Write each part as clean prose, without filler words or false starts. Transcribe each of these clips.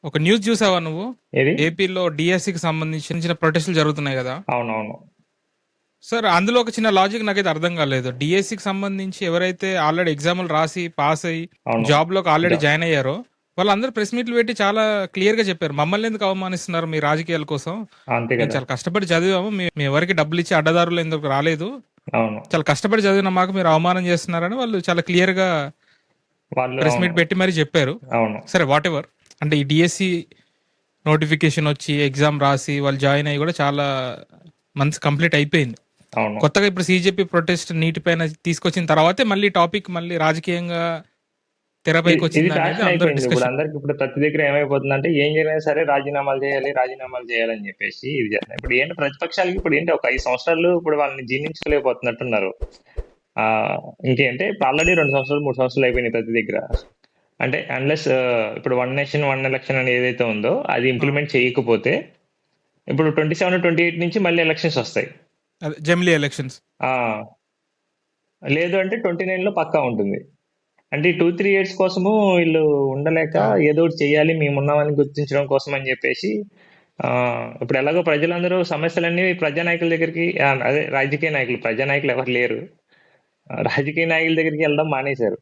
ఒక న్యూస్ చూసావా నువ్వు? ఏది? ఏపీలో డిఎస్సికి సంబంధించిన ప్రొటెస్టులు జరుగుతున్నాయి కదా అవునవును. సార్. అందులో ఒక చిన్న లాజిక్ నాకైతే అర్థం కాలేదు. డిఎస్సికి సంబంధించి ఎవరైతే ఆల్రెడీ ఎగ్జామ్లు రాసి పాస్ అయ్యి అవును. జాబ్ లోకి ఆల్రెడీ జా- జాయిన్ అయ్యారో వాళ్ళందరూ ప్రెస్ మీట్లు పెట్టి చాలా క్లియర్ గా చెప్పారు, మమ్మల్ని ఎందుకు అవమానిస్తున్నారు మీ రాజకీయాల కోసం, అంతే మేము కదా. చాలా కష్టపడి చదివాము, మేము ఎవరికి డబ్బులు ఇచ్చి అడ్డదారులు ఎందుకు రాలేదు, అవును. చాలా కష్టపడి చదివిన మాకు మీరు అవమానం చేస్తున్నారని వాళ్ళు చాలా క్లియర్ గా వాళ్ళు ప్రెస్ అవును. మీట్ పెట్టి మరీ చెప్పారు. అవును. సరే, వాట్ ఎవర్. అంటే ఈ డిఎస్సి నోటిఫికేషన్ వచ్చి ఎగ్జామ్ రాసి వాళ్ళు జాయిన్ అయ్యి కూడా చాలా మంత్స్ కంప్లీట్ అయిపోయింది. అవును. కొత్తగా ఇప్పుడు సీజేపీ ప్రొటెస్ట్ నీటి పైన తీసుకొచ్చిన తర్వాతే మళ్ళీ టాపిక్ మళ్ళీ రాజకీయంగా తెరపైకి ఇది వచ్చింది అనేది ఫ్యాషన్ అందరూ అయిపోయింది ఇప్పుడు డిస్కషన్. అందరికి. ఇప్పుడు ప్రతి దగ్గర ఏమైపోతుందంటే ఏం చేయాలి సరే రాజీనామాలు చేయాలి, రాజీనామాలు చేయాలని చెప్పేసి ఇది చేస్తున్నారు. ఇప్పుడు ఏంటి ప్రతిపక్షాలకి ఇప్పుడు ఏంటి ఒక 5 సంవత్సరాలు ఇప్పుడు వాళ్ళని జీర్ణించుకోలేకపోతున్నట్టున్నారు. ఆ ఇంకేంటే ఇప్పుడు ఆల్రెడీ 2 సంవత్సరాలు 3 సంవత్సరాలు అయిపోయినాయి ప్రతి దగ్గర. అంటే అన్లెస్ ఇప్పుడు 1 నేషన్ 1 ఎలక్షన్ అని ఏదైతే ఉందో అది ఇంప్లిమెంట్ చేయకపోతే ఇప్పుడు 27, 28 నుంచి మళ్ళీ ఎలక్షన్స్ వస్తాయి. అదే జమిలీ ఎలక్షన్స్. ఆ లేదు అంటే 29 లో పక్కా ఉంటుంది. అంటే ఈ 2-3 ఇయర్స్ కోసము వీళ్ళు ఉండలేక ఏదో ఒకటి చెయ్యాలి మేమున్నామని గుర్తించడం కోసం అని చెప్పేసి ఇప్పుడు ఎలాగో ప్రజలందరూ సమస్యలన్నీ ప్రజానాయకుల దగ్గరికి అదే రాజకీయ నాయకులు, ప్రజానాయకులు ఎవరు లేరు, రాజకీయ నాయకుల దగ్గరికి వెళ్ళడం మానేశారు.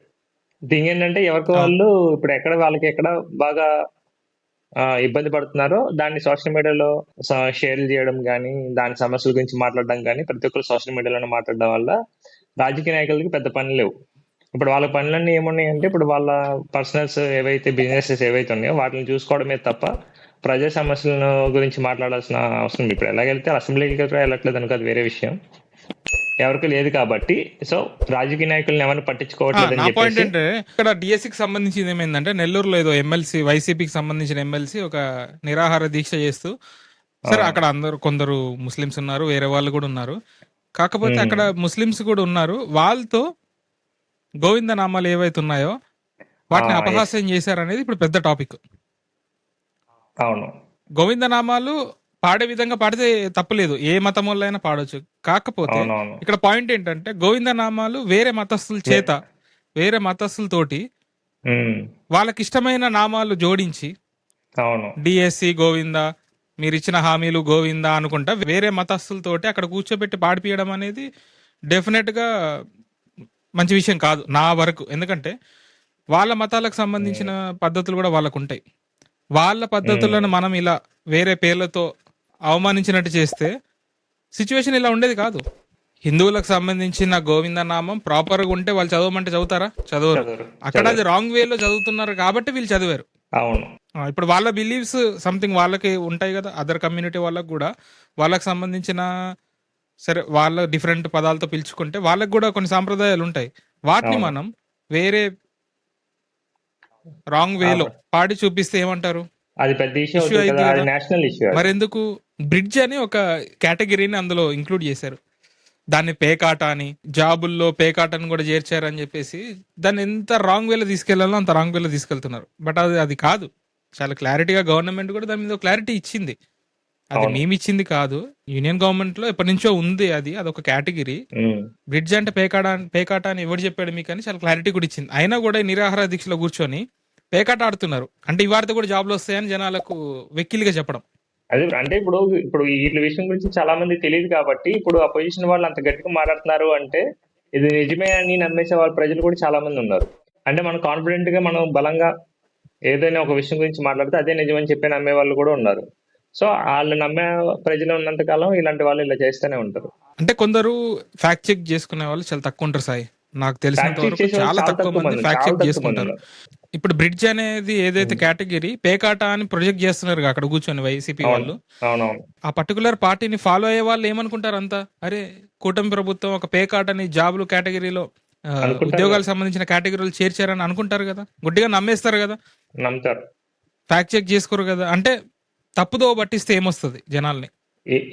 థింగ్ ఏంటంటే ఎవరికి వాళ్ళు ఇప్పుడు ఎక్కడ వాళ్ళకి ఎక్కడ బాగా ఇబ్బంది పడుతున్నారో దాన్ని సోషల్ మీడియాలో షేర్లు చేయడం కానీ దాని సమస్యల గురించి మాట్లాడడం కానీ ప్రతి ఒక్కరు సోషల్ మీడియాలోనే మాట్లాడడం వల్ల రాజకీయ నాయకులకి పెద్ద పని లేవు. ఇప్పుడు వాళ్ళ పనులన్నీ ఏమున్నాయంటే ఇప్పుడు వాళ్ళ పర్సనల్స్ ఏవైతే బిజినెసెస్ ఏవైతే ఉన్నాయో వాటిని చూసుకోవడమే తప్ప ప్రజా సమస్యలను గురించి మాట్లాడాల్సిన అవసరం ఇప్పుడు ఎలాగెళ్తే అసెంబ్లీకి వెళ్ళట్లేదు అనుకో అది వేరే విషయం, ఎవరికి లేదు కాబట్టి. సో రాజకీయ నాయకులను ఎవరిని పట్టించుకోవట్లేదు నా అని పాయింట్ చెప్పేసి. అంటే ఇక్కడ డిఎస్సికి సంబంధించింది ఏమైందంటే నెల్లూరులో ఏదో ఎమ్మెల్సీ వైసీపీకి సంబంధించిన ఎమ్మెల్సీ ఒక నిరాహార దీక్ష చేస్తూ, సరే అక్కడ అందరూ కొందరు ముస్లిమ్స్ ఉన్నారు, వేరే వాళ్ళు కూడా ఉన్నారు, కాకపోతే అక్కడ ముస్లిమ్స్ కూడా ఉన్నారు, వాళ్ళతో గోవింద నామాలు ఏవైతే ఉన్నాయో వాటిని అపహాస్యం చేశారనేది ఇప్పుడు పెద్ద టాపిక్. అవును. గోవింద నామాలు పాడే విధంగా పాడితే తప్పులేదు, ఏ మతం వాళ్ళైనా పాడొచ్చు. కాకపోతే అవునవును. ఇక్కడ పాయింట్ ఏంటంటే గోవింద నామాలు వేరే మతస్థుల చేత వేరే మతస్థులతోటి వాళ్ళకి ఇష్టమైన నామాలు జోడించి అవును. డిఎస్సి గోవింద, మీరు ఇచ్చిన హామీలు గోవింద అనుకుంటా వేరే మతస్థులతోటి అక్కడ కూర్చోబెట్టి పాడిపియడం అనేది డెఫినెట్ గా మంచి విషయం కాదు నా వరకు. ఎందుకంటే వాళ్ళ మతాలకు సంబంధించిన పద్ధతులు కూడా వాళ్ళకు ఉంటాయి. వాళ్ళ పద్ధతులను మనం ఇలా వేరే పేర్లతో అవమానించినట్టు చేస్తే సిచ్యువేషన్ ఇలా ఉండేది కాదు. హిందువులకు సంబంధించిన గోవింద నామం ప్రాపర్ గా ఉంటే వాళ్ళు చదవమంటే చదువుతారా? చదవరు. అక్కడ అది రాంగ్ వేలో చదువుతున్నారు కాబట్టి వీళ్ళు చదివారు. అవును. ఇప్పుడు వాళ్ళ బిలీవ్స్ సంథింగ్ వాళ్ళకి ఉంటాయి కదా, అదర్ కమ్యూనిటీ వాళ్ళకి కూడా వాళ్ళకి సంబంధించిన సరే వాళ్ళ డిఫరెంట్ పదాలతో పిలుచుకుంటే వాళ్ళకి కూడా కొన్ని సాంప్రదాయాలు ఉంటాయి. వాటిని మనం వేరే రాంగ్ వేలో పాడి చూపిస్తే ఏమంటారు? అది పెద్ద ఇష్యూ అయింది కదా. National issue. మరెందుకు బ్రిడ్జ్ అని ఒక కేటగిరీని అందులో ఇంక్లూడ్ చేశారు, దాన్ని పేకాట అని, జాబుల్లో పేకాట అని కూడా చేర్చారని చెప్పేసి దాన్ని ఎంత రాంగ్ వేలో తీసుకెళ్లాలో అంత రాంగ్ వేలో తీసుకెళ్తున్నారు. బట్ అది కాదు. చాలా క్లారిటీగా గవర్నమెంట్ కూడా దాని మీద క్లారిటీ ఇచ్చింది. అది మేము ఇచ్చింది కాదు, యూనియన్ గవర్నమెంట్ లో ఎప్పటి నుంచో ఉంది. అదొక కేటగిరీ. బ్రిడ్జ్ అంటే పేకాట అని ఎవరు చెప్పాడు మీకు అని చాలా క్లారిటీ కూడా ఇచ్చింది. అయినా కూడా నిరాహార దీక్షలో కూర్చొని పేకాట ఆడుతున్నారు. అంటే ఈ వారితో కూడా జాబ్లు వస్తాయని జనాలకు వెక్కిలిగా చెప్పడం. అదే అంటే ఇప్పుడు వీటి విషయం గురించి చాలా మంది తెలియదు కాబట్టి ఇప్పుడు అపోజిషన్ వాళ్ళు అంత గట్టిగా మాట్లాడుతున్నారు అంటే ఇది నిజమే అని నమ్మేసే వాళ్ళ ప్రజలు కూడా చాలా మంది ఉన్నారు. అంటే మనం కాన్ఫిడెంట్ గా మనం బలంగా ఏదైనా ఒక విషయం గురించి మాట్లాడితే అదే నిజమని చెప్పి నమ్మే వాళ్ళు కూడా ఉన్నారు. సో వాళ్ళు నమ్మే ప్రజలు ఉన్నంత కాలం ఇలాంటి వాళ్ళు ఇలా చేస్తూనే ఉంటారు. అంటే కొందరు ఫ్యాక్ట్ చెక్ చేసుకునే వాళ్ళు చాలా తక్కువ ఉంటారు సాయి. నాకు తెలిసినంత వరకు చాలా తక్కువ మంది ఫ్యాక్ట్ చెక్ చేసుకుంటారు. ఇప్పుడు బ్రిడ్జ్ అనేది ఏదైతే కేటగిరీ పేకాట అని ప్రొజెక్ట్ చేస్తున్నారు అక్కడ కూర్చొని వైసీపీ వాళ్ళు, ఆ పర్టికులర్ పార్టీని ఫాలో అయ్యే వాళ్ళు ఏమనుకుంటారు అంతా, అరే కూటమి ప్రభుత్వం ఒక పేకాటని జాబులు కేటగిరీలో ఉద్యోగాలకు సంబంధించిన కేటగిరీలు చేర్చారని అనుకుంటారు కదా, గుడ్డిగా నమ్మేస్తారు కదా, నమ్ముతారు, ఫ్యాక్ట్ చెక్ చేసుకోరు కదా. అంటే తప్పుదో పట్టిస్తే ఏమొస్తుంది జనాల్ని?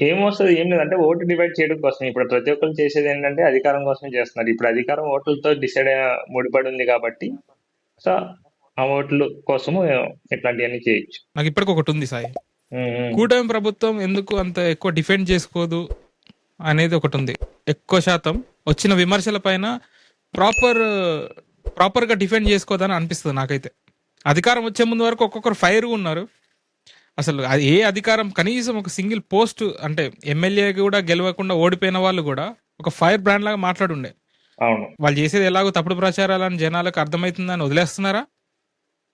ఏమొస్తుంది ఏం లేదు. అంటే ఓటు డివైడ్ చేయడం కోసం ఇప్పుడు ప్రతి ఒక్కరు చేసేది ఏంటంటే అధికారం కోసం చేస్తున్నారు. ఇప్పుడు అధికారం ఓట్లతో డిసైడ్ ముడిపడి ఉంది కాబట్టి సో ఆ ఓట్ల కోసము ఇట్లాంటివన్నీ చేయొచ్చు. నాకు ఇప్పటికి ఒకటి ఉంది సాయి, కూటమి ప్రభుత్వం ఎందుకు అంత ఎక్కువ డిఫెండ్ చేసుకోదు అనేది ఒకటి ఉంది. ఎక్కువ శాతం వచ్చిన విమర్శల పైన ప్రాపర్ గా డిఫెండ్ చేసుకోదని అనిపిస్తుంది నాకైతే. అధికారం వచ్చే ముందు వరకు ఒక్కొక్కరు ఫైర్ ఉన్నారు. అసలు అది ఏ అధికారం, కనీసం ఒక సింగిల్ పోస్ట్ అంటే ఎమ్మెల్యే కూడా గెలవకుండా ఓడిపోయిన వాళ్ళు కూడా ఒక ఫైర్ బ్రాండ్ లాగా మాట్లాడుండే. అవును వాళ్ళు చేసేది ఎలాగో తప్పుడు ప్రచారాలని జనాలకు అర్థమవుతుందని వదిలేస్తున్నారా?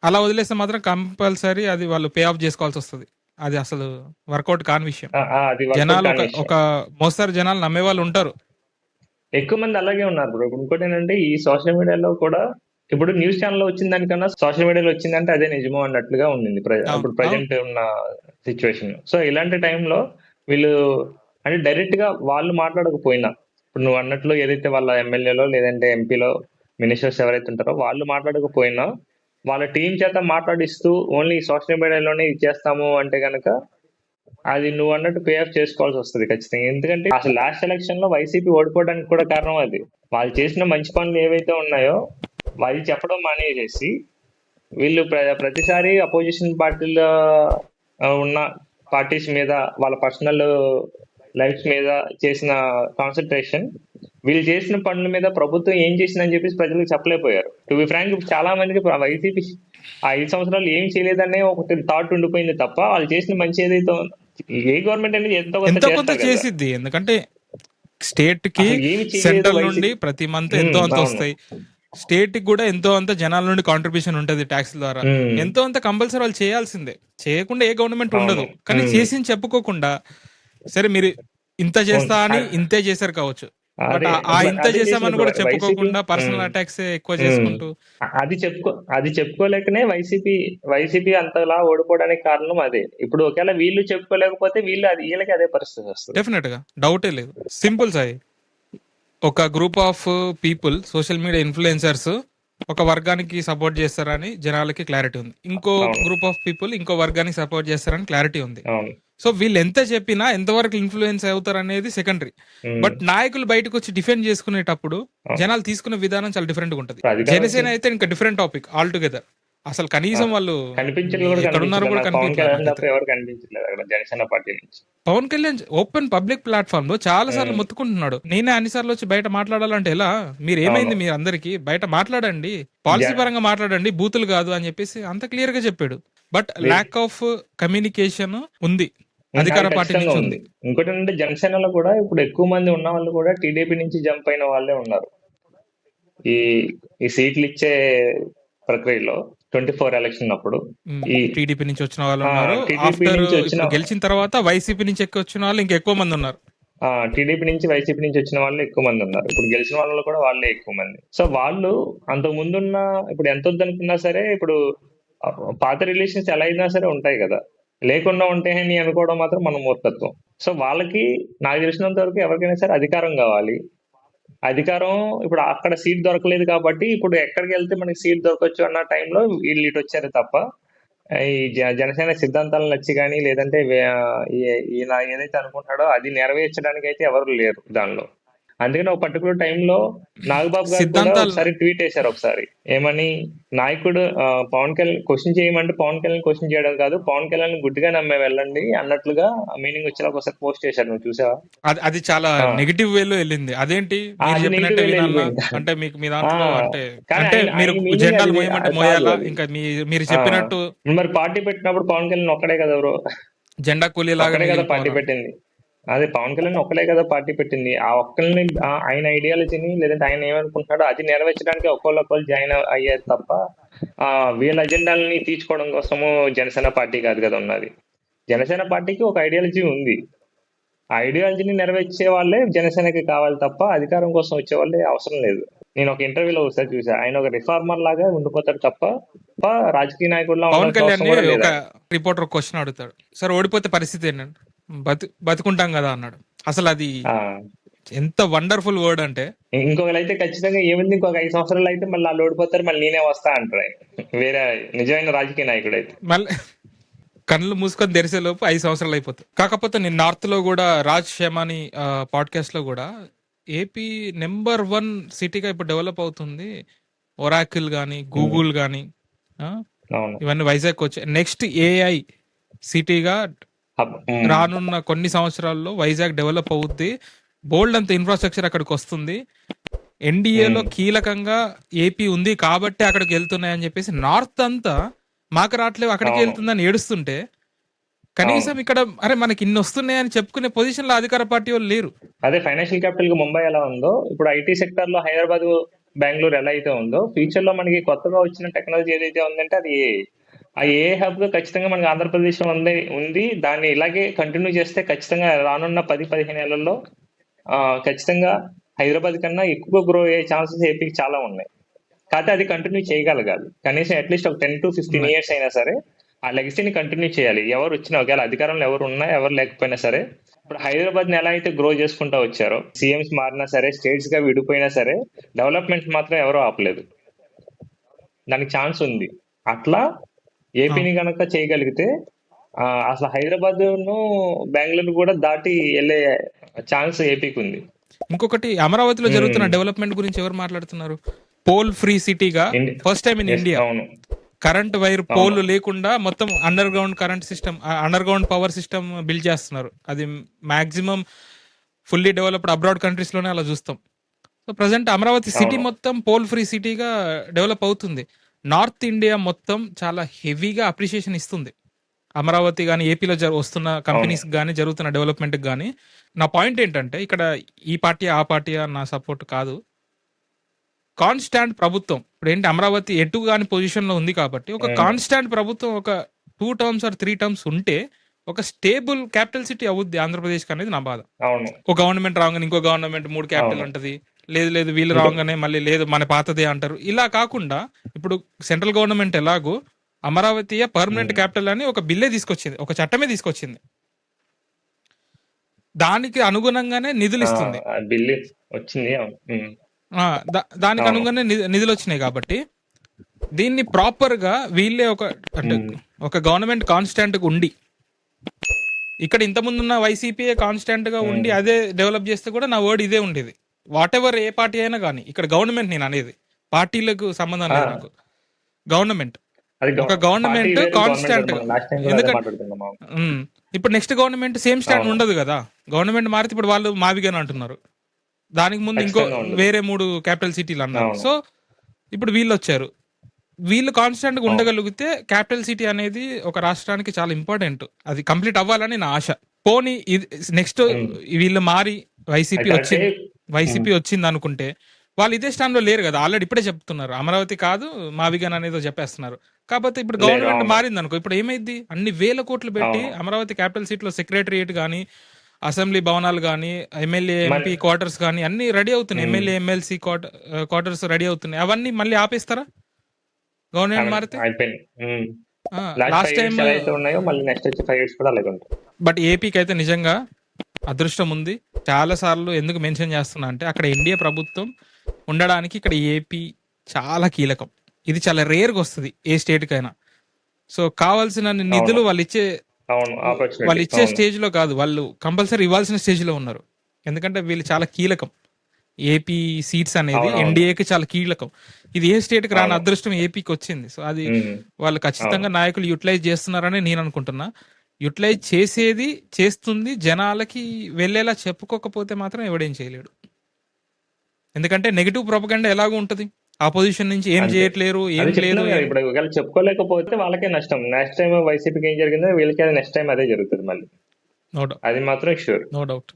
అలా వదిలేస్తే మాత్రం కంపల్సరీ అది వాళ్ళు పే ఆఫ్ చేసుకోవాల్సి వస్తుంది. అది అసలు వర్కౌట్ కాని విషయం. అది వర్కౌట్ జనాలు కాని ఒక విషయం. ఒక మోస్తారు జనాలు నమ్మే వాళ్ళు ఉంటారు. ఎక్కువ మంది అలాగే ఉన్నారు బ్రో. ఇంకోటి ఏంటంటే ఈ సోషల్ మీడియాలో కూడా ఇప్పుడు న్యూస్ ఛానల్లో వచ్చిన దానికన్నా సోషల్ మీడియాలో వచ్చిందంటే అదే నిజమో అన్నట్లుగా ఉంది అవును ఇప్పుడు అవును ప్రజెంట్ ఉన్న సిచ్యువేషన్. సో ఇలాంటి టైంలో వీళ్ళు అంటే డైరెక్ట్ గా వాళ్ళు మాట్లాడకపోయినా, ఇప్పుడు నువ్వు అన్నట్లు ఏదైతే వాళ్ళ ఎమ్మెల్యేలో లేదంటే ఎంపీలో మినిస్టర్స్ ఎవరైతే ఉంటారో వాళ్ళు మాట్లాడకపోయినా వాళ్ళ టీం చేత మాట్లాడిస్తూ ఓన్లీ సోషల్ మీడియాలోనే ఇచ్చేస్తాము అంటే కనుక అది నువ్వు అన్నట్టు పే ఆఫ్ చేసుకోవాల్సి వస్తుంది ఖచ్చితంగా. ఎందుకంటే అసలు లాస్ట్ ఎలక్షన్ లో వైసీపీ ఓడిపోవడానికి కూడా కారణం అది. వాళ్ళు చేసిన మంచి పనులు ఏవైతే ఉన్నాయో వాళ్ళు చెప్పడం మానేసేసి వీళ్ళు ప్రతిసారి అపోజిషన్ పార్టీలో ఉన్న పార్టీస్ మీద వాళ్ళ పర్సనల్ లైఫ్స్ మీద చేసిన కాన్సన్ట్రేషన్ వీళ్ళు చేసిన పనుల మీద ప్రభుత్వం ఏం చేసిందని చెప్పేసి ప్రజలకు చెప్పలేకపోయారు. టు బి ఫ్రాంక్ చాలా మందికి వైసీపీ ఆ 5 సంవత్సరాలు ఏం చేయలేదనే ఒకటి థాట్ ఉండిపోయింది తప్ప వాళ్ళు చేసిన మంచి ఏదైతే ఏ గవర్నమెంట్ అనేది ఎంతో కొంత ఎంతో కొంత చేస్తారు కదా. చేసిద్ది. ఎందుకంటే స్టేట్ కి అసలు ఏమి చేయలేదు సెంట్రల్ నుండి వైసీపీ. ప్రతి మంత్ ఎంతో అంత అవును. వస్తాయి. స్టేట్ కి కూడా ఎంతో అంత జనాల నుండి కాంట్రిబ్యూషన్ ఉంటది ట్యాక్స్ ద్వారా. ఉమ్, ఎంతో అంత కంపల్సరీ వాళ్ళు చేయాల్సిందే. చేయకుండా ఏ గవర్నమెంట్ ఉండదు. అవును. కానీ ఉమ్, చేసింది చెప్పుకోకుండా సరే మీరు ఇంత చేస్తా అని ఇంతే చేశారు కావచ్చు. బట్ అదే ఆ ఇప్పుడు ఇంత అదే చేసామని చేసినప్పుడు కూడా వైసీపీ చెప్పుకోకుండా పర్సనల్ అటాక్స్ ఎక్కువ ఉమ్, చేసుకుంటూ అది చెప్పుకోలేకనే వైసీపీ అంతలా ఓడిపోవడానికి కారణం అదే. ఇప్పుడు ఒకవేళ వీళ్ళు చెప్పుకోలేకపోతే వీళ్ళకి అదే పరిస్థితి వస్తుంది. డెఫినెట్ గా డౌటే లేదు. సింపుల్ సాయి, ఒక group of people social media influencers ఒక వర్గానికి సపోర్ట్ చేస్తారని జనాలకి క్లారిటీ ఉంది. ఇంకో అవును గ్రూప్ ఆఫ్ పీపుల్ ఇంకో వర్గానికి సపోర్ట్ చేస్తారని క్లారిటీ ఉంది. అవును సో వీళ్ళు ఎంత చెప్పినా ఎంతవరకు ఇన్ఫ్లుయెన్స్ అవుతారు అనేది సెకండరీ. ఉమ్, బట్ నాయకులు బయటకు వచ్చి డిఫెండ్ చేసుకునేటప్పుడు అవును. జనాలు తీసుకునే విధానం చాలా డిఫరెంట్ గా ఉంటుంది. ఇప్పుడు అధికారం జనసేన వచ్చింది అయితే ఇంకా డిఫరెంట్ టాపిక్ ఆల్ టుగెదర్. అసలు కనీసం వాళ్ళు కనిపించలేదు కూడా ఎక్కడున్నారో కూడా కనిపించలేదు. పవన్ కనిపించలేదు కళ్యాణ్ తప్ప నాకైతే. ఎవరు కనిపించలేదు అక్కడ జనసేన పార్టీ నుంచి. Pawan Kalyan open public platform లో చాలా సార్లు ఉమ్, మొత్తుకుంటున్నాడు. నేనే అన్నిసార్లు వచ్చి బయట మాట్లాడాలంటే ఎలా? మీరు అవును ఏమైంది మీరు అందరికి బయట మాట్లాడండి, పాలసీ జ- పరంగా మాట్లాడండి, బూతులు కాదు అని చెప్పేసి అంత క్లియర్ గా చెప్పాడు. బట్ లే- ల్యాక్ ఆఫ్ కమ్యూనికేషన్ ఉంది అది అధికార పార్టీ ఖచ్చితంగా నుంచి ఉంది. ఉంది. ఇంకోటి ఏంటంటే జనసేనలో కూడా ఇప్పుడు ఎక్కువ మంది ఉన్న వాళ్ళు కూడా టీడీపీ నుంచి జంప్ అయిన వాళ్ళే ఉన్నారు. ఈ ఈ సీట్లు ఇచ్చే ప్రక్రియలో 24 ఎలక్షన్ అప్పుడు ఈ టీడీపీ నుంచి వచ్చిన వాళ్ళు ఉన్నారు. టీడీపీ ఆఫ్టర్ నుంచి వచ్చిన ఇప్పుడు గెలిచిన తర్వాత వైసీపీ నుంచి ఎక్కువ వచ్చిన వాళ్ళు ఇంకా ఎక్కువ మంది ఉన్నారు. టీడీపీ నుంచి వైసీపీ నుంచి వచ్చిన వాళ్ళు ఎక్కువ మంది ఉన్నారు. ఇప్పుడు గెలిచిన వాళ్ళు కూడా వాళ్ళే ఎక్కువ మంది. సో వాళ్ళు అంతకు ముందున్న ఇప్పుడు ఎంత వద్దనుకున్నా సరే ఇప్పుడు ఆ, పాత రిలేషన్స్ ఎలా అయినా సరే ఉంటాయి కదా. లేకుండా ఉంటాయని అనుకోవడం మాత్రం మన మూర్ఖత్వం. సో వాళ్ళకి నాకు తెలిసినంత వరకు ఎవరికైనా సరే అధికారం కావాలి. అధికారం ఇప్పుడు అక్కడ సీట్ దొరకలేదు కాబట్టి ఇప్పుడు ఎక్కడికి వెళ్తే మనకి సీట్ దొరకచ్చు అన్న టైంలో వీళ్ళు ఇటు వచ్చారు తప్ప ఈ జనసేన సిద్ధాంతాలను నచ్చి కానీ లేదంటే ఈయన ఏదైతే అనుకుంటాడో అది నెరవేర్చడానికి అయితే ఎవరు లేరు దానిలో. అందుకని ఒక పర్టికులర్ టైంలో నాగబాబు గారు కూడా సిద్ధాంతాలు ఒకసారి ట్వీట్ చేశారు. ఒకసారి ఏమని నాయకుడు పవన్ కళ్యాణ్ క్వశ్చన్ చేయమంటే పవన్ కళ్యాణ్ క్వశ్చన్ చేయడం కాదు, పవన్ కళ్యాణ్ గుడ్డిగా నమ్మే వెళ్ళండి అన్నట్లుగా మీనింగ్ వచ్చేలా ఒకసారి పోస్ట్ చేశారు. నువ్వు చూసావా? అది చాలా ఆ, నెగిటివ్ వేలో వెళ్ళింది. అదేంటి మీరు అది చెప్పినట్టే నెగిటివ్ వినాలా? వెళ్ళిపోయింది. అంటే మీకు మీ ఆ, దాంట్లో అంటే కానీ అంటే ఆయన మీరు ఆయన మీనింగ్ జెండాలు అది మోయమంటే అది కాదు మోయాలా? అది. ఇంకా మీరు ఆ, చెప్పినట్టు మరి పార్టీ పెట్టినప్పుడు పవన్ కళ్యాణ్ ఒక్కడే కదా బ్రో, జెండా కూలీలాగా ఒక్కడే కదా పార్టీ మిగిలిపోవాలి. పెట్టింది. అదే పవన్ కళ్యాణ్ ఒక్కడే కదా పార్టీ పెట్టింది. ఆ ఒక్కరిని ఆయన ఐడియాలజీని లేదంటే ఆయన ఏమనుకుంటున్నాడో అది నెరవేర్చడానికి ఒక్కొక్కరు జాయిన్ అయ్యారు తప్ప వీళ్ళ అజెండాలని తీర్చుకోవడం కోసము జనసేన పార్టీ కాదు కదా ఉన్నది. జనసేన పార్టీకి ఒక ఐడియాలజీ ఉంది. ఆ ఐడియాలజీని నెరవేర్చే వాళ్ళే జనసేనకి కావాలి తప్ప అధికారం కోసం వచ్చే వాళ్ళే అవసరం లేదు. నేను ఒక ఇంటర్వ్యూలో ఒకసారి చూసా, ఆయన ఒక రిఫార్మర్ లాగా ఉండిపోతాడు తప్ప రాజకీయ నాయకుడిలా పవన్ ఉండాల్సిన కళ్యాణ్ అవసరం ని కూడా లేదు ఒక ఆయన. రిపోర్టర్ క్వశ్చన్ అడుగుతాడు, సార్ ఓడిపోతే పరిస్థితి ఏంటంటే బతుకుంటాం కదా అన్నాడు. అసలు అది ఆ, ఎంత వండర్ఫుల్ వర్డ్ అంటే ఇంకొకరైతే ఖచ్చితంగా ఏముంది ఇంకొక 5 సంవత్సరాలు అయితే మళ్ళీ వాళ్ళు ఓడిపోతారు, మళ్ళీ నేనే వస్తా అంటారు ఆయన. వేరే నిజమైన రాజకీయ నాయకుడు అయితే. మళ్ళీ కళ్ళు మూసుకొని తెరిసే లోపు 5 సంవత్సరాలు అయిపోతాయి. కాకపోతే నేను నార్త్ లో కూడా రాజ్ శేమాని పాడ్కాస్ట్ లో కూడా ఏపీ నెంబర్ 1 సిటీగా ఇప్పుడు డెవలప్ అవుతుంది. ఒరాకిల్ గానీ గూగుల్ గానీ అవును ఇవన్నీ వైజాగ్ వచ్చాయి. నెక్స్ట్ ఏఐ సిటీగా రానున్న కొన్ని సంవత్సరాల్లో వైజాగ్ డెవలప్ అవుద్ది. బోల్డ్ అంత ఇన్ఫ్రాస్ట్రక్చర్ అక్కడికి వస్తుంది. ఎన్డీఏలో కీలకంగా ఏపీ ఉంది కాబట్టి అక్కడికి వెళ్తున్నాయని చెప్పేసి నార్త్ అంతా మాకు రావట్లేవు అక్కడికి అవును. వెళ్తుందని ఏడుస్తుంటే, అవును. కనీసం ఇక్కడ అరే మనకి ఇన్ని వస్తున్నాయని చెప్పుకునే పొజిషన్ లో అధికార పార్టీ వాళ్ళు లేరు. అదే ఫైనాన్షియల్ క్యాపిటల్ గా ముంబై ఎలా ఉందో, ఇప్పుడు ఐటీ సెక్టర్ లో హైదరాబాద్, బెంగళూరు ఎలా అయితే ఉందో, ఫ్యూచర్ లో మనకి కొత్తగా వచ్చిన టెక్నాలజీ ఏదైతే ఉందంటే అది AI. ఆ AI హబ్ గా ఖచ్చితంగా మనకి ఆంధ్రప్రదేశ్ లో ఉంది. దాన్ని ఇలాగే కంటిన్యూ చేస్తే ఖచ్చితంగా రానున్న 10-15 ఏళ్లలో ఖచ్చితంగా హైదరాబాద్ కన్నా ఎక్కువ గ్రో అయ్యే ఛాన్సెస్ ఏపీకి చాలా ఉన్నాయి. కాకపోతే అది కంటిన్యూ చేయగలగాలి. కనీసం అట్లీస్ట్ ఒక 10-15 ఉన్నాయి. ఇయర్స్ అయినా సరే ఆ లెగసీని కంటిన్యూ చేయాలి. ఎవరు వచ్చినా, ఒకవేళ అధికారంలో ఎవరు ఉన్నా ఎవరు లేకపోయినా సరే, ఇప్పుడు హైదరాబాద్ ని ఎలా అయితే గ్రో చేసుకుంటా వచ్చారో, సీఎంస్ మారినా సరే, స్టేట్స్ గా విడిపోయినా సరే, డెవలప్మెంట్ మాత్రం ఎవరూ ఆపలేదు. దానికి ఛాన్స్ ఉంది. అట్లా ఏపీని అవును. గనక చేయగలిగితే అసలు హైదరాబాద్ ను బెంగళూరు కూడా దాటి వెళ్ళే ఛాన్స్ ఏపీకి ఉంది. ఇంకొకటి అమరావతిలో జరుగుతున్న డెవలప్మెంట్ గురించి ఎవరు మాట్లాడుతున్నారు? పోల్ ఫ్రీ సిటీగా first time in Yes, India. అవును. కరెంట్ వైర్ అవును. పోల్ లేకుండా మొత్తం under ground current system, under ground power system build చేస్తున్నారు. అది maximum fully developed abroad countries లోనే అలా చూస్తాం. సో ప్రజెంట్ అమరావతి సిటీ అవును. మొత్తం పోల్ ఫ్రీ సిటీగా డెవలప్ అవుతుంది. నార్త్ ఇండియా మొత్తం చాలా హెవీగా అప్రిషియేషన్ ఇస్తుంది అమరావతి కానీ ఏపీలో వస్తున్న అవును. కంపెనీస్ కానీ జరుగుతున్న డెవలప్మెంట్ కానీ. నా పాయింట్ ఏంటంటే ఇక్కడ ఈ పార్టీ ఆ పార్టీ నా సపోర్ట్ కాదు. కాన్స్టాంట్ ప్రభుత్వం ఇప్పుడు ఏంటి, అమరావతి ఎటు కాని పొజిషన్ లో ఉంది కాబట్టి ఒక కాన్స్టాంట్ ప్రభుత్వం ఒక 2 టర్మ్స్ ఆర్ 3 టర్మ్స్ ఉంటే ఒక స్టేబుల్ క్యాపిటల్ సిటీ అవుద్ది ఆంధ్రప్రదేశ్ అనేది నా బాధ. అవును. ఒక గవర్నమెంట్ రాగానే ఇంకో గవర్నమెంట్ 3 క్యాపిటల్ అవును. అంటది, లేదు లేదు వీళ్ళు రాగానే మళ్ళీ లేదు మన పాతదే అంటారు. ఇలా కాకుండా ఇప్పుడు సెంట్రల్ గవర్నమెంట్ ఎలాగో అమరావతి పర్మనెంట్ క్యాపిటల్ అని ఒక బిల్లే తీసుకొచ్చింది, ఒక చట్టమే తీసుకొచ్చింది. దానికి అనుగుణంగానే నిధులు ఇస్తుంది. బిల్లు వచ్చింది. అవును. దానికి అవును. అనుగుణంగానే నిధులు వచ్చినాయి కాబట్టి దీన్ని ప్రాపర్ గా వీళ్ళే అంటే ఒక గవర్నమెంట్ కాన్స్టాంట్ గా ఉండి, ఇక్కడ ఇంతకుముందు ఉన్న వైసీపీ కాన్స్టాంట్ గా ఉండి అదే డెవలప్ చేస్తే కూడా నా వర్డ్ ఇదే ఉండేది. వాట్ ఎవర్ ఏ పార్టీ అయినా కానీ, ఇక్కడ గవర్నమెంట్ నేను అనేది పార్టీలకు సంబంధం లేదు నాకు. గవర్నమెంట్ ఒక గవర్నమెంట్ కాన్స్టాంట్, ఎందుకంటే ఇప్పుడు నెక్స్ట్ గవర్నమెంట్ సేమ్ స్టాండ్ ఉండదు కదా. గవర్నమెంట్ మారితే ఇప్పుడు వాళ్ళు మావిగానే అంటున్నారు, దానికి ముందు ఇంకో వేరే 3 క్యాపిటల్ సిటీలు అన్నారు. సో ఇప్పుడు వీళ్ళు వచ్చారు, వీళ్ళు కాన్స్టాంట్ గా ఉండగలిగితే క్యాపిటల్ సిటీ అనేది ఒక రాష్ట్రానికి చాలా ఇంపార్టెంట్. అది కంప్లీట్ అవ్వాలని నా ఆశ. పోనీ నెక్స్ట్ వీళ్ళు మారి వైసీపీ వచ్చింది అనుకుంటే వాళ్ళు ఇదే స్టాండ్ లో లేరు కదా. ఆల్రెడీ ఇప్పుడే చెప్తున్నారు అమరావతి కాదు మావిగాన్ అనేది చెప్పేస్తున్నారు. కాకపోతే ఇప్పుడు గవర్నమెంట్ మారింది అనుకో, ఇప్పుడు ఏమైంది, అన్ని వేల కోట్లు పెట్టి అమరావతి క్యాపిటల్ సిటీ లో సెక్రటరియేట్ కానీ, అసెంబ్లీ భవనాలు కానీ, ఎమ్మెల్యే ఎంపీ క్వార్టర్స్ కానీ అన్ని రెడీ అవుతున్నాయి. ఎమ్మెల్యే ఎమ్మెల్సీ క్వార్టర్స్ రెడీ అవుతున్నాయి. అవన్నీ మళ్ళీ ఆపేస్తారా గవర్నమెంట్ మారితే? లాస్ట్ టైం బట్ ఏపీకి అయితే నిజంగా అదృష్టం ఉంది. చాలా సార్లు ఎందుకు మెన్షన్ చేస్తున్నా అంటే అక్కడ ఎన్డీఏ ప్రభుత్వం ఉండడానికి ఇక్కడ ఏపీ చాలా కీలకం. ఇది చాలా రేర్గా వస్తుంది ఏ స్టేట్ కైనా. సో కావాల్సిన నిధులు వాళ్ళు ఇచ్చే స్టేజ్ లో కాదు, వాళ్ళు కంపల్సరీ ఇవ్వాల్సిన స్టేజ్ లో ఉన్నారు. ఎందుకంటే వీళ్ళు చాలా కీలకం. ఏపీ సీట్స్ అనేది ఎన్డీఏకి చాలా కీలకం. ఇది ఏ స్టేట్ కి రాని అదృష్టం ఏపీకి వచ్చింది. సో అది వాళ్ళు ఖచ్చితంగా నాయకులు యూటిలైజ్ చేస్తున్నారని నేను అనుకుంటున్నా. యూటిలైజ్ చేస్తుంది, జనాలకి వెళ్ళేలా చెప్పుకోకపోతే మాత్రం ఎవడేం చేయలేడు. ఎందుకంటే నెగిటివ్ ప్రొపగండా ఎలాగో ఉంటది, ఆపోజిషన్ నుంచి ఏం చేయట్లేరు, ఏం లేదు. ఇప్పుడు ఒకవేళ చెప్పుకోలేకపోతే వాళ్ళకే నష్టం. నెక్స్ట్ టైం వైసీపీకి ఏం జరిగిందో వీళ్ళకి నెక్స్ట్ టైం అదే జరుగుతుంది మళ్ళీ. నో డౌట్, అది మాత్రం షూర్. No doubt.